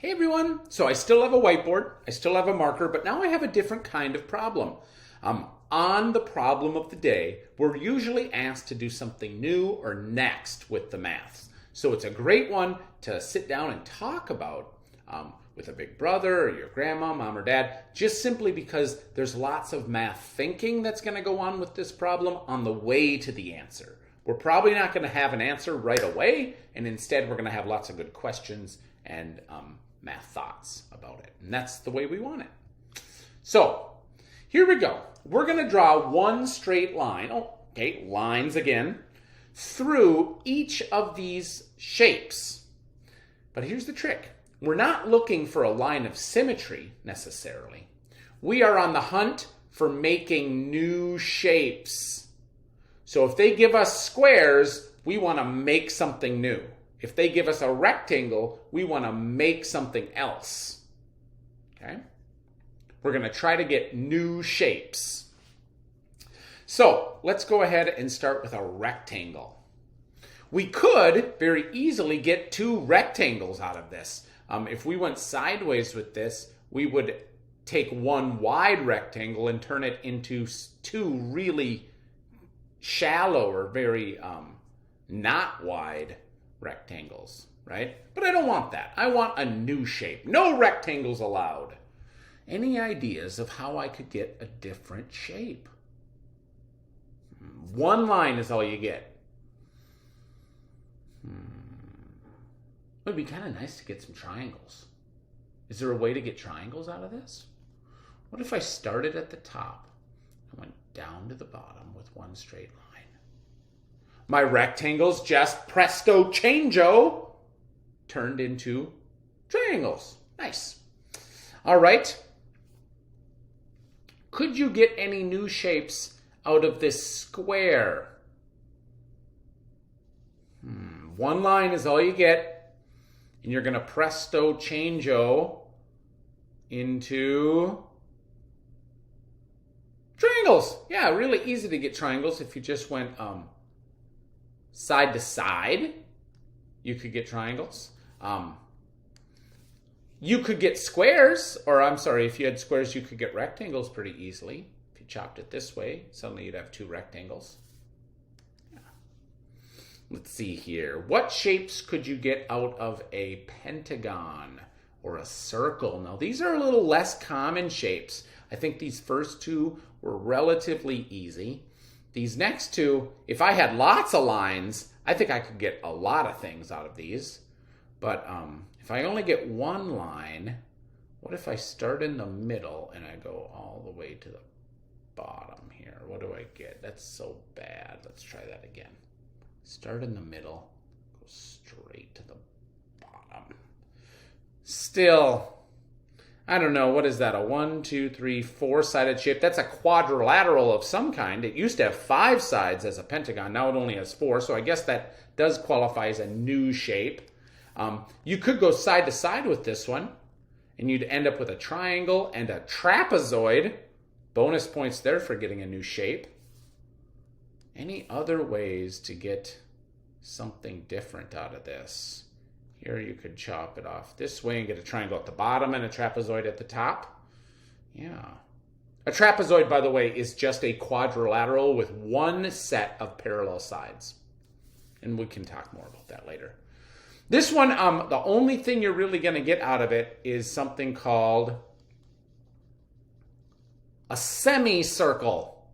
Hey everyone! So I still have a whiteboard, I still have a marker, but now I have a different kind of problem. On the problem of the day, we're usually asked to do something new or next with the maths. So it's a great one to sit down and talk about with a big brother or your grandma, mom or dad, just simply because there's lots of math thinking that's going to go on with this problem on the way to the answer. We're probably not going to have an answer right away, and instead we're going to have lots of good questions and math thoughts about it. And that's the way we want it. So here we go. We're going to draw one straight line, lines again, through each of these shapes. But here's the trick. We're not looking for a line of symmetry necessarily. We are on the hunt for making new shapes. So if they give us squares, we want to make something new. If they give us a rectangle, we want to make something else. Okay? We're going to try to get new shapes. So let's go ahead and start with a rectangle. We could very easily get two rectangles out of this. If we went sideways with this, we would take one wide rectangle and turn it into two really shallow or very not wide rectangles, right? But I don't want that. I want a new shape. No rectangles allowed. Any ideas of how I could get a different shape? One line is all you get. It would be kind of nice to get some triangles. Is there a way to get triangles out of this? What if I started at the top and went down to the bottom with one straight line? My rectangles just presto changeo turned into triangles. Nice. All right. Could you get any new shapes out of this square? One line is all you get, and you're going to presto changeo into triangles. Yeah, really easy to get triangles if you just went side to side. You could get triangles. You could get squares, or I'm sorry, if you had squares, you could get rectangles pretty easily. If you chopped it this way, suddenly you'd have two rectangles. Yeah. Let's see here. What shapes could you get out of a pentagon or a circle? Now, these are a little less common shapes. I think these first two were relatively easy. These next two, if I had lots of lines, I think I could get a lot of things out of these. But if I only get one line, what if I start in the middle and I go all the way to the bottom here? What do I get? That's so bad. Let's try that again. Start in the middle, go straight to the bottom. Still, I don't know, what is that? A 1, 2, 3, 4-sided shape? That's a quadrilateral of some kind. It used to have 5 sides as a pentagon. Now it only has 4, so I guess that does qualify as a new shape. You could go side to side with this one, and you'd end up with a triangle and a trapezoid. Bonus points there for getting a new shape. Any other ways to get something different out of this? Here you could chop it off this way and get a triangle at the bottom and a trapezoid at the top. Yeah. A trapezoid, by the way, is just a quadrilateral with one set of parallel sides. And we can talk more about that later. This one, the only thing you're really going to get out of it is something called a semicircle.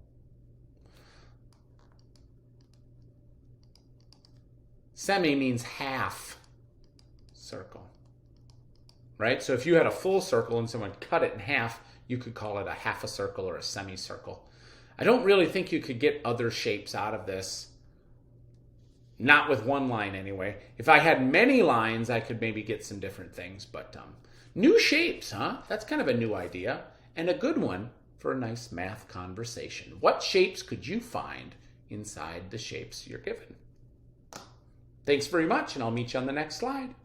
Semi means half circle, right? So if you had a full circle and someone cut it in half, you could call it a half a circle or a semicircle. I don't really think you could get other shapes out of this. Not with one line anyway. If I had many lines, I could maybe get some different things. But new shapes, huh? That's kind of a new idea and a good one for a nice math conversation. What shapes could you find inside the shapes you're given? Thanks very much, and I'll meet you on the next slide.